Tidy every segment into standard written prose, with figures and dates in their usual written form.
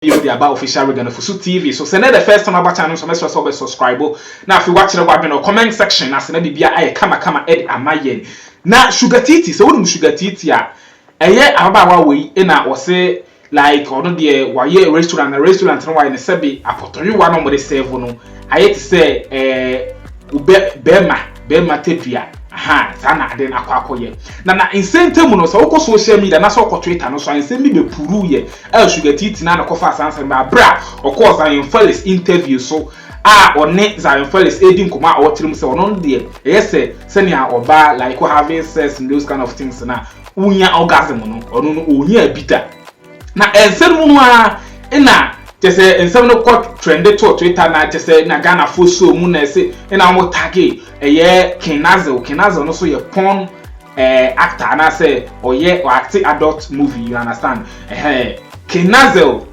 the about official Regano for TV. So send the first time about channel, so make subscribe. Now if you watch the no comment section, as na bibia I kama ed amayen. Na Sugatiti, so what Sugatiti ya? Eye abawa we na wose like ono de waye restaurant no why ne sebi apotori wa no mo de serve no. Aye to say bema tepia. Aha, sana aden akwakoye. Na insente no so woko social media na so woko Twitter no so insemi be puru ye. Sugatiti na kofa sanse ba bra. Of course I am first interview so one Zion Felix edin kuma or trim say on there. Yes say ya oba like having sex and those kind of things na unya orgasm no ono unya bita. Na ensem no a say ensem no court trended to Twitter na say na Ghana fo so mu na say na mo tag Kenazel no so ye porn actor na say or act adult movie, you understand? Kenazel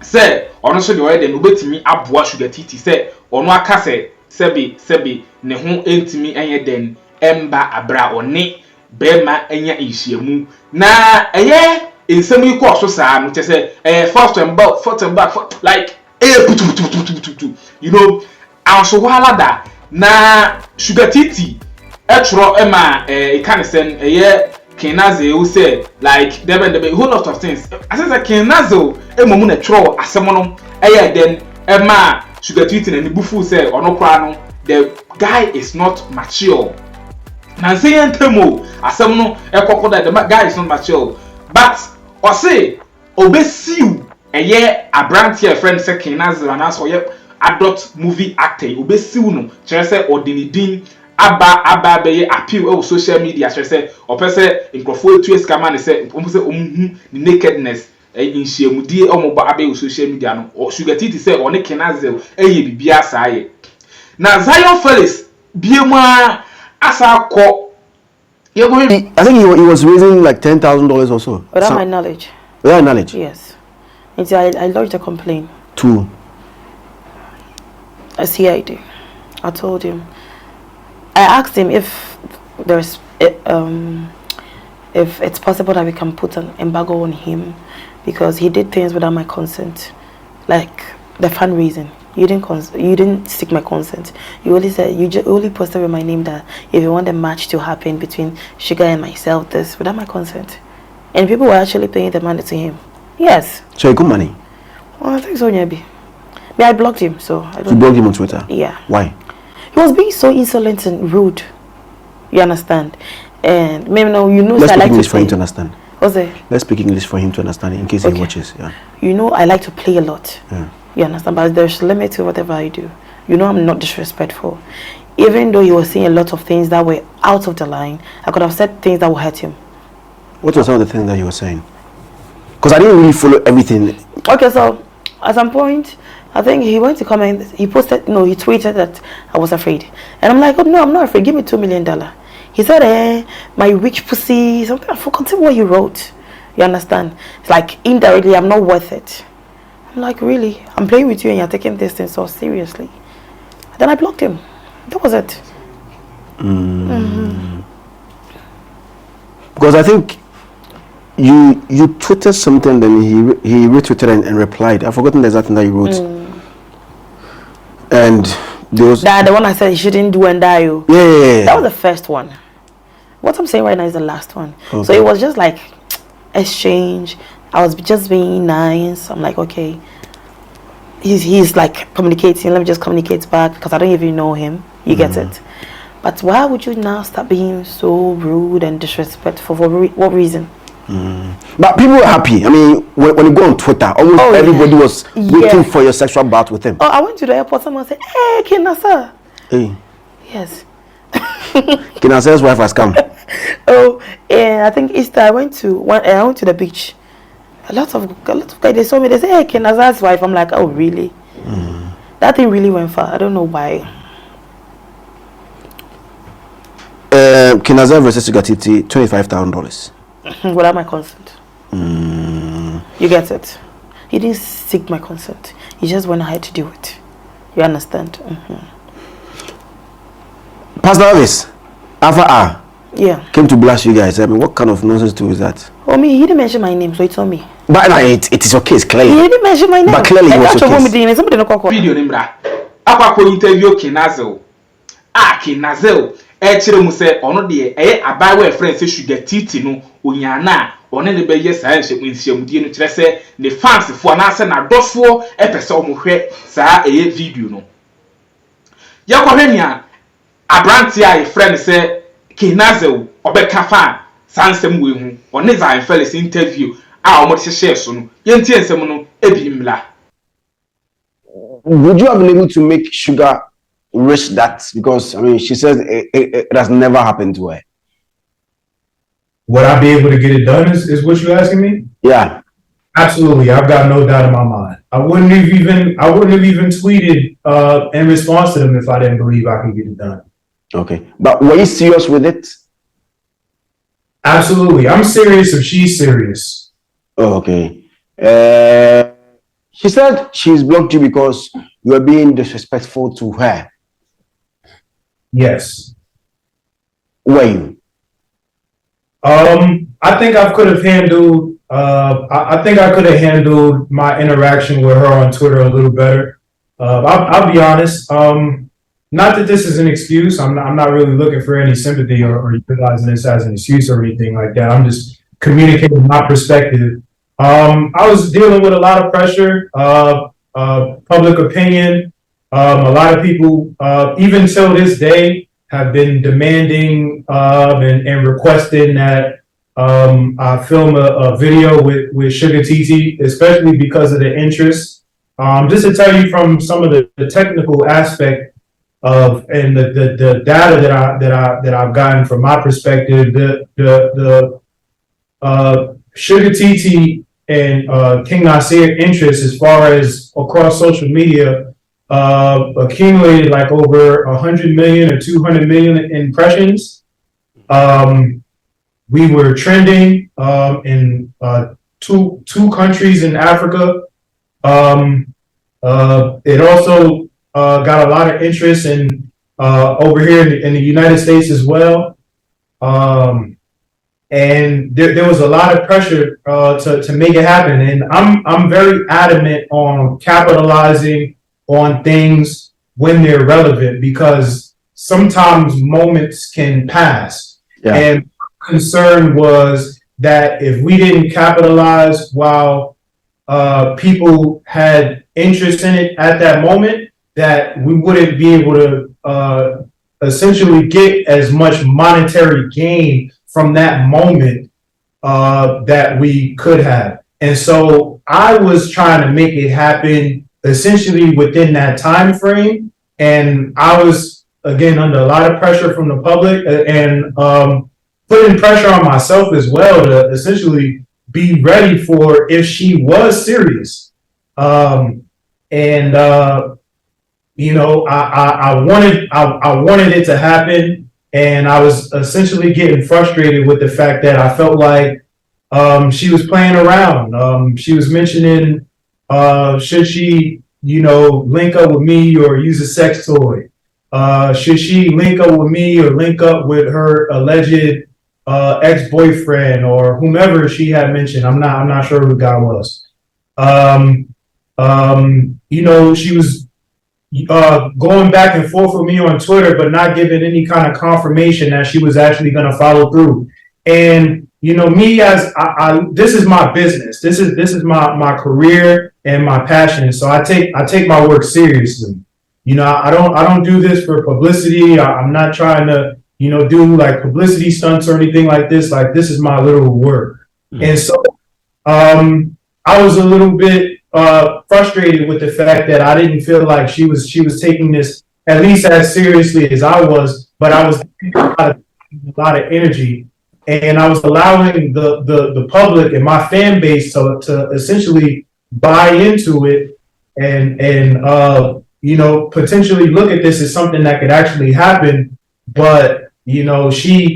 say ono so the way dem obetimi aboa Sugatiti say ono aka say sebi ne ho entimi enye den emba abra one bema enya ehyiamu na ensem yi ko so saa no say first and back like putu you know also wala da na Sugatiti etro ema e kan sen Kenazel who say like there be whole lot of things. I say Kenazel emomu na tro asemono then ema Sugatiti na nibufu say ono kwa no the guy is not mature. Na say entemo asemono ekokoda the guy is not mature. But o say obesiu abrant here friend say Kenazel and so adult movie actor obesiu no chere say odinidin aba be appeal on social media say or person incrofo to scam say omuhu the nakedness in shemudie omoba abe social media no or Sugatiti say on Kenazel bibia saaye na Zion Felix biema asa ko I think he was raising like $10,000 or so. Without my knowledge. Without knowledge? Yes. And I lodged a complaint. To? A CID. I told him. I asked him if there's if it's possible that we can put an embargo on him because he did things without my consent, like the fundraising. You didn't seek my consent. You only said you only posted with my name that if you want a match to happen between Sugar and myself, this without my consent, and people were actually paying the money to him. Yes. So he got money. Well, I think so, maybe. But I blocked him, so I don't. You blocked him on Twitter? Yeah. Why? He was being so insolent and rude. You understand? And maybe now you know. Let's speak like English for him to understand. What's it? Let's speak English for him to understand in case he watches. Yeah. You know I like to play a lot. Yeah. You understand? But there's a limit to whatever I do. You know I'm not disrespectful. Even though he was saying a lot of things that were out of the line, I could have said things that would hurt him. What were some of the things that you were saying? Because I didn't really follow everything. Okay, so at some point, I think he went to comment. He posted, he tweeted that I was afraid, and I'm like, oh no, I'm not afraid. Give me $2 million. He said, my rich pussy. Something I forgot what he wrote. You understand? It's like indirectly, I'm not worth it. I'm like, really? I'm playing with you, and you're taking this thing so seriously. Then I blocked him. That was it. Because I think you tweeted something, then he retweeted and replied. I've forgotten the exact thing that you wrote. And there was that the one I said he shouldn't do and die. Yeah. That was the first one. What I'm saying right now is the last one. Okay. So it was just like exchange. I was just being nice. I'm like, okay. He's like communicating. Let me just communicate back because I don't even know him. You get it? But why would you now start being so rude and disrespectful? For what reason? But people were happy. I mean, when you go on Twitter, almost everybody was waiting for your sexual bout with him. Oh, I went to the airport. Someone said, "Hey, Nasir." Hey. Yes. Nasir's wife has come. Oh, and I think Easter I went to the beach. A lot of guys, they saw me. They say, "Hey, Nasir's wife." I'm like, "Oh, really?" That thing really went far. I don't know why. Nasir versus Sugatiti, $25,000. Without my consent. You get it? He didn't seek my consent. He just went ahead to do it. You understand? Pastor Elvis, Alpha yeah, came to blast you guys. I mean, what kind of nonsense too is that? Oh, me, he didn't mention my name, so he told me. But no, it is okay. It's clear. He didn't mention my name. But clearly, he was okay. Somebody no call. Video nimbra. Akwa interview Kinazel. Kinazel. Chere mu se ono de abawe friend se Sugatiti no onyana one ne be yes science nhyiamudie no kire se ne fans fo na se na dofo pese omo hwe saa video no. Yakohwenia abranti a friend se Kinazel obeka fa sansem we hu one Zion Felix interview a omo share so no yentie ensem no ebimla. Would you have been able to make Sugar risk that? Because I mean, she says it has never happened to her. Would I be able to get it done? Is what you're asking me? Yeah, absolutely. I've got no doubt in my mind. I wouldn't have even tweeted in response to them if I didn't believe I could get it done. Okay, but were you serious with it? Absolutely, I'm serious if she's serious. Oh, okay. She said she's blocked you because you are being disrespectful to her. Yes. Were you? I think I could have handled. I think I could have handled my interaction with her on Twitter a little better. I'll be honest. Not that this is an excuse. I'm not really looking for any sympathy or utilizing this as an excuse or anything like that. I'm just communicating my perspective. I was dealing with a lot of pressure, public opinion. A lot of people, even till this day, have been demanding and requesting that I film a video with Sugatiti, especially because of the interest. Just to tell you from some of the technical aspect of and the data that I've gotten from my perspective, the Sugatiti and King Nasir interest as far as across social media accumulated like over 100 million or 200 million impressions. We were trending in two countries in Africa. It also got a lot of interest in over here in the United States as well. And there was a lot of pressure to make it happen. And I'm very adamant on capitalizing on things when they're relevant, because sometimes moments can pass. Yeah. And my concern was that if we didn't capitalize while people had interest in it at that moment, that we wouldn't be able to essentially get as much monetary gain from that moment that we could have. And so I was trying to make it happen essentially within that time frame. And I was, again, under a lot of pressure from the public and putting pressure on myself as well to essentially be ready for if she was serious. You know, I wanted it to happen. And I was essentially getting frustrated with the fact that I felt like she was playing around. She was mentioning, should she, you know, link up with me or use a sex toy? Should she link up with me or link up with her alleged ex-boyfriend or whomever she had mentioned? I'm not sure who the guy was. You know, she was going back and forth with me on Twitter, but not giving any kind of confirmation that she was actually going to follow through. And you know, me as this is my business. This is my career and my passion. So I take my work seriously. You know, I don't do this for publicity. I'm not trying to, you know, do like publicity stunts or anything like this. Like, this is my literal work. Mm-hmm. And so I was a little bit frustrated with the fact that I didn't feel like she was taking this at least as seriously as I was, but I was a lot of energy, and I was allowing the public and my fan base to essentially buy into it and you know, potentially look at this as something that could actually happen. But you know,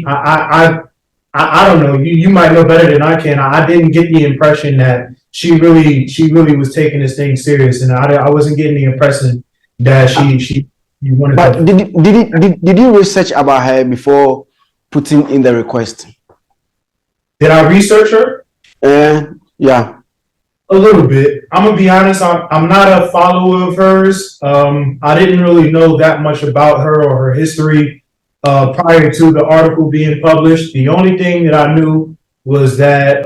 I don't know, you might know better than I can. I didn't get the impression that she really was taking this thing serious, and I wasn't getting the impression that she wanted. But did you research about her before putting in the request? Did I research her? Yeah. A little bit. I'm gonna be honest. I'm not a follower of hers. I didn't really know that much about her or her history prior to the article being published. The only thing that I knew was that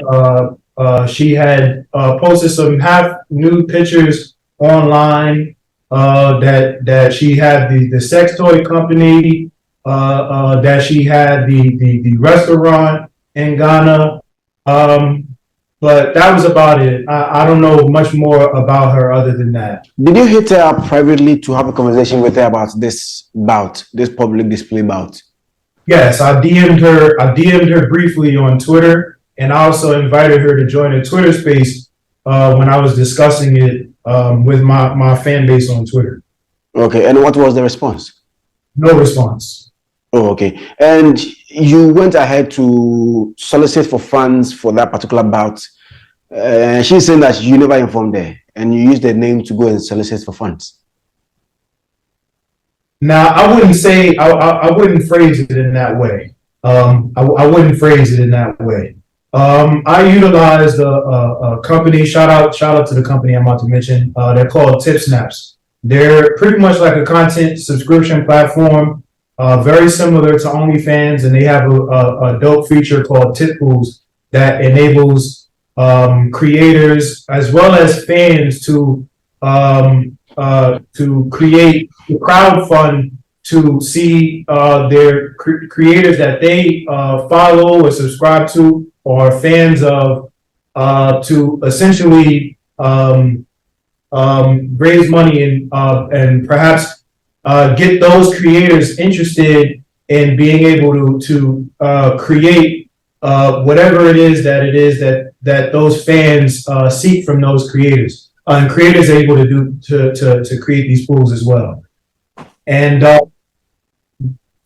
she had posted some half nude pictures online. That she had the sex toy company. That she had the restaurant in Ghana. But that was about it. I don't know much more about her other than that. Did you hit her up privately to have a conversation with her about this bout, this public display bout? Yes, I DM'd her. I DM'd her briefly on Twitter, and I also invited her to join a Twitter space when I was discussing it with my fan base on Twitter. Okay, and what was the response? No response. Oh, okay. And you went ahead to solicit for funds for that particular bout. She's saying that you never informed her and you used the name to go and solicit for funds. Now, I wouldn't say, I wouldn't phrase it in that way. I wouldn't phrase it in that way. I utilized a company, shout out to the company I'm about to mention. They're called Tip Snaps. They're pretty much like a content subscription platform. Very similar to OnlyFans, and they have a dope feature called Tip Pools that enables creators as well as fans to create the crowdfund to see their creators that they follow or subscribe to or are fans of to essentially raise money and perhaps get those creators interested in being able to create whatever it is that those fans seek from those creators. And creators are able to do to create these pools as well. And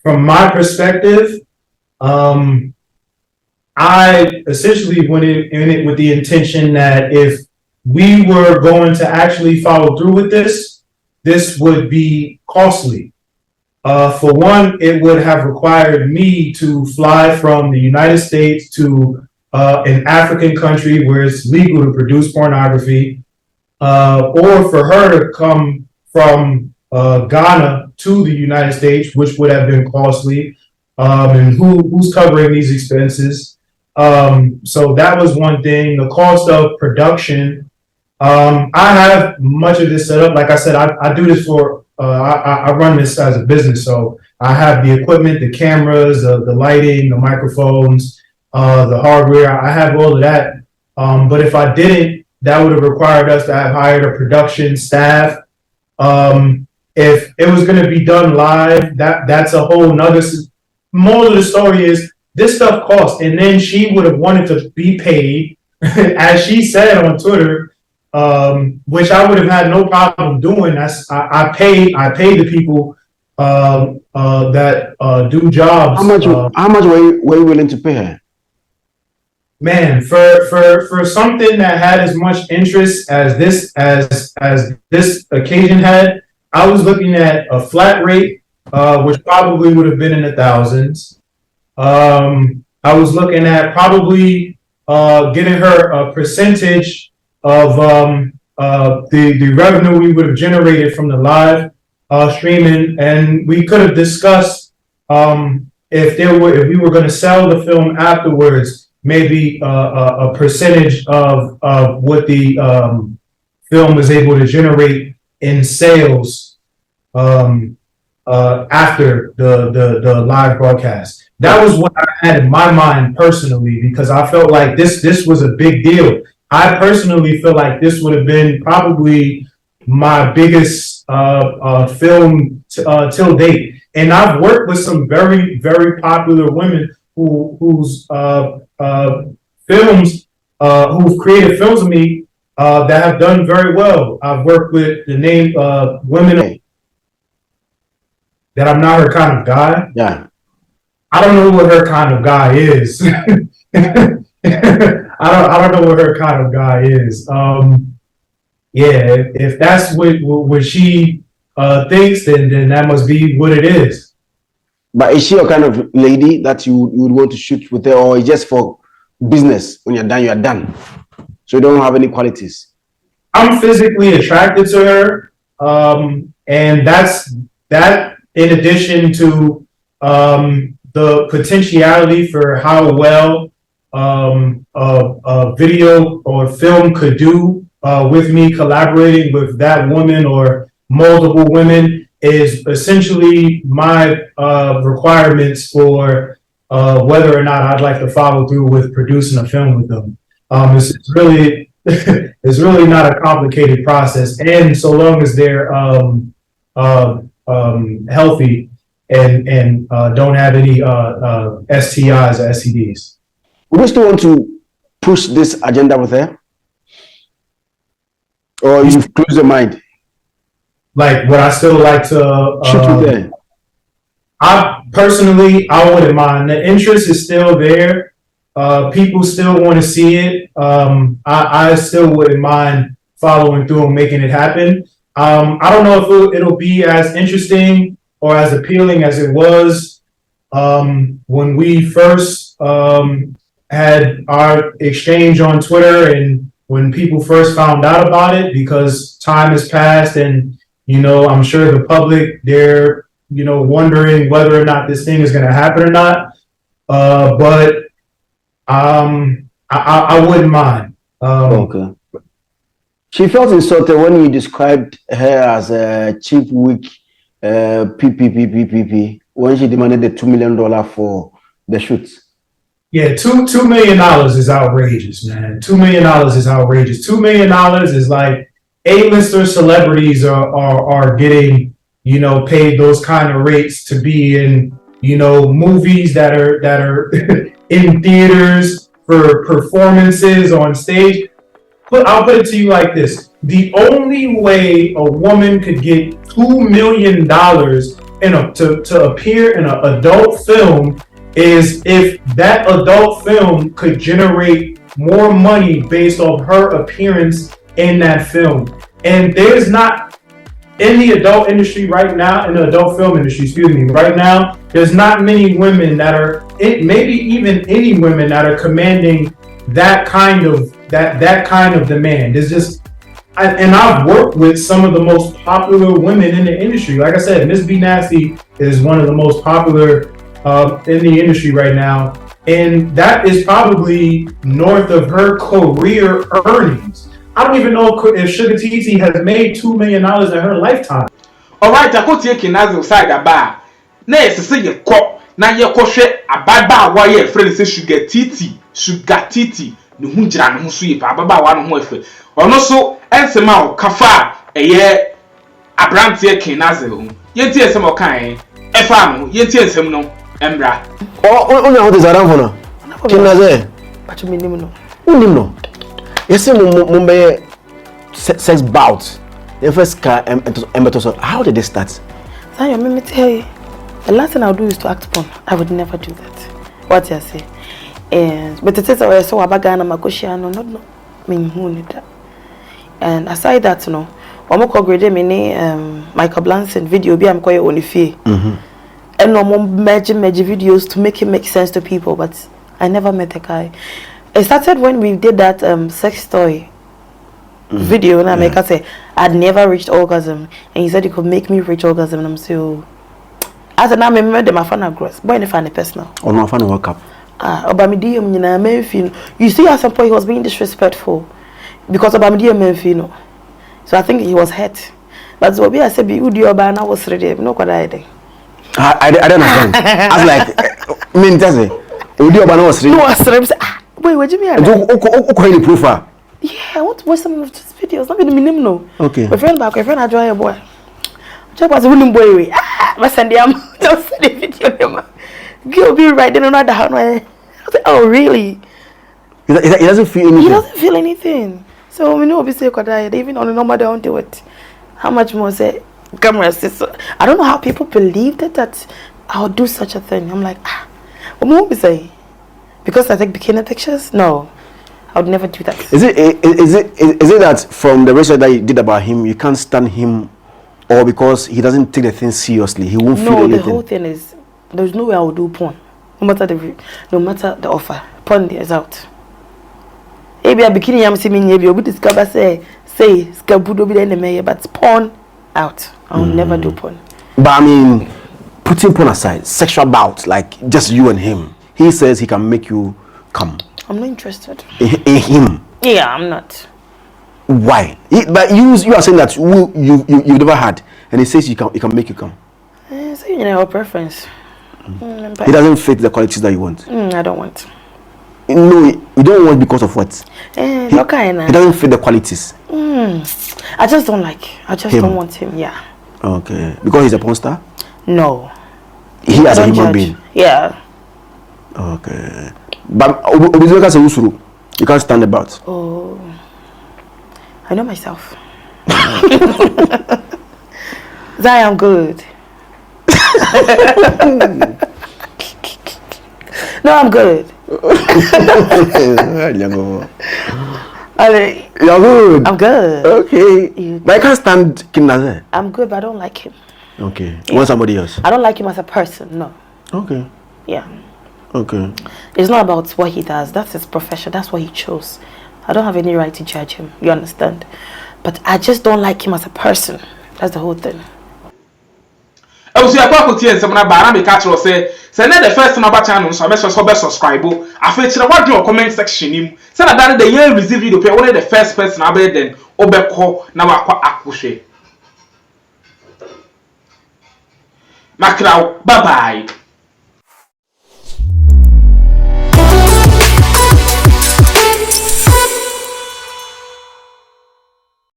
from my perspective, I essentially went in it with the intention that if we were going to actually follow through with this would be costly. For one, it would have required me to fly from the United States to an African country where it's legal to produce pornography, or for her to come from Ghana to the United States, which would have been costly. And who's covering these expenses? So that was one thing. The cost of production. I have much of this set up. Like I said, I do this for, I run this as a business. So I have the equipment, the cameras, the lighting, the microphones, the hardware. I have all of that. But if I didn't, that would have required us to have hired a production staff. If it was going to be done live, that's a whole nother. More of the story is this stuff costs. And then she would have wanted to be paid, as she said on Twitter, which I would have had no problem doing. I pay the people that do jobs. How much were you willing to pay her? Man, for something that had as much interest as this occasion had, I was looking at a flat rate, which probably would have been in the thousands. I was looking at probably getting her a percentage of the revenue we would have generated from the live streaming, and we could have discussed if we were going to sell the film afterwards, maybe a percentage of what the film was able to generate in sales after the live broadcast. That was what I had in my mind personally, because I felt like this was a big deal. I personally feel like this would have been probably my biggest film till date. And I've worked with some very, very popular women whose films, who've created films with me that have done very well. I've worked with the name women that I'm not her kind of guy. Yeah. I don't know what her kind of guy is. I don't know what her kind of guy is. Yeah, if that's what she thinks, then that must be what it is. But is she a kind of lady that you would want to shoot with her, or is just for business? When you're done, you're done? So you don't have any qualities. I'm physically attracted to her, and that's that. In addition to the potentiality for how well a video or film could do with me collaborating with that woman or multiple women is essentially my requirements for whether or not I'd like to follow through with producing a film with them. It's really it's really not a complicated process, and so long as they're healthy and don't have any STIs or STDs. Would you still want to push this agenda with her, or you've closed your mind? Like, would I still like to Shoot with her. I personally, I wouldn't mind. The interest is still there. People still want to see it. I still wouldn't mind following through and making it happen. I don't know if it'll be as interesting or as appealing as it was when we first had our exchange on Twitter and when people first found out about it, because time has passed and, I'm sure the public, they're, wondering whether or not this thing is going to happen or not. But I wouldn't mind. Okay. She felt insulted when you described her as a cheap, weak PPP when she demanded the $2 million for the shoot. Yeah, $2 million is outrageous, man. $2 million is outrageous. $2 million is like A-lister celebrities are getting, paid those kind of rates to be in, movies that are in theaters for performances on stage. I'll put it to you like this. The only way a woman could get $2 million to appear in an adult film is if that adult film could generate more money based off her appearance in that film. And there's not, in the adult industry right now, in the adult film industry, right now, there's not many women that are, maybe even any women that are commanding that kind of demand. There's just, and I've worked with some of the most popular women in the industry. Like I said, Miss B Nasty is one of the most popular in the industry right now, and that is probably north of her career earnings. I don't even know if Sugatiti has made $2 million in her lifetime. All right, I could take Nasir side a bar. Nay, say you cop, now you crochet a bad bar while your friend says Sugatiti, the Hunjran who sweep, a baba one who if or also Ensemao, Kafa, a year, a brand taking Nasir. Yet, yes, some kind, a farm, yet, yes, him no, Embra. Oh, what is around for now? Nasir. But you mean no? No. Yes, Mumbai sex bout. The first car, how did they start? So, let me tell you, the last thing I'll do is to act upon. I would never do that. What you say? But it is always so abagana makoshiano, not mean who need that. And aside that, one more grade me Michael Blanson video be I'm quite only fee. And no more magic videos to make it make sense to people, but I never met a guy. It started when we did that sex toy video, and I make her say I'd never reached orgasm, and he said he could make me reach orgasm, and I'm so. As an I remember my fan gross, boy, in the personal. Oh no, fan woke up. Obamidium, you see, at some point he was being disrespectful because Obamidium Menfino. So I think he was hurt. But what I said, be Udio Bana was ready. No, what I did. I don't understand. I was like, mean, does it? Udio Bana was ready. No, I said, wait, what do you mean? Okay, proof. Yeah, I want to watch some of these videos. Not even him, no. Okay. My friend back, my friend, I join a boy. Job was a willing boy. My Sunday, I'm not sending video. Girl, be right then another hand. I was like, oh, really? He doesn't feel anything. He doesn't feel anything. So we know obviously even on the normal they don't do it. How much more say camera sister? I don't know how people believed it that I would do such a thing. I'm like, what will we say? Because I take bikini pictures? No, I would never do that. Is it that from the research that you did about him, you can't stand him, or because he doesn't take the thing seriously, he won't feel anything? No, the whole thing is there's no way I will do porn. No matter the offer, porn is out. Maybe a bikini yam see me maybe obi discover say skabudo be the mayor, but porn out. I'll never do porn. But I mean, putting porn aside, sexual bout, like just you and him. He says he can make you come. I'm not interested. In him? Yeah, I'm not. Why? But you are saying that you've never had, and he says he can make you come. So you know, preference. It doesn't fit the qualities that you want. I don't want. No, you don't want because of what? It doesn't fit the qualities. I just don't like. I just don't want him. Yeah. Okay. Because he's a porn star? No. He as a human being? Yeah. Okay. But you can't stand about. Oh. I know myself. Zai, I'm good. No, I'm good. You're good. I'm good. Okay. But I can't stand Kim Nasir. I'm good, but I don't like him. Okay. You want somebody else? I don't like him as a person, no. Okay. Yeah. Okay. It's not about what he does. That's his profession. That's what he chose. I don't have any right to judge him. You understand? But I just don't like him as a person. That's the whole thing. I was here to tell you something about me. Catch us say the first time about channel, so I make sure subscribe. I feature what your comment section him. Say that the year receive video. Pay only the first person I bet then. Obeko na wakwa akushe. Makrao, bye bye.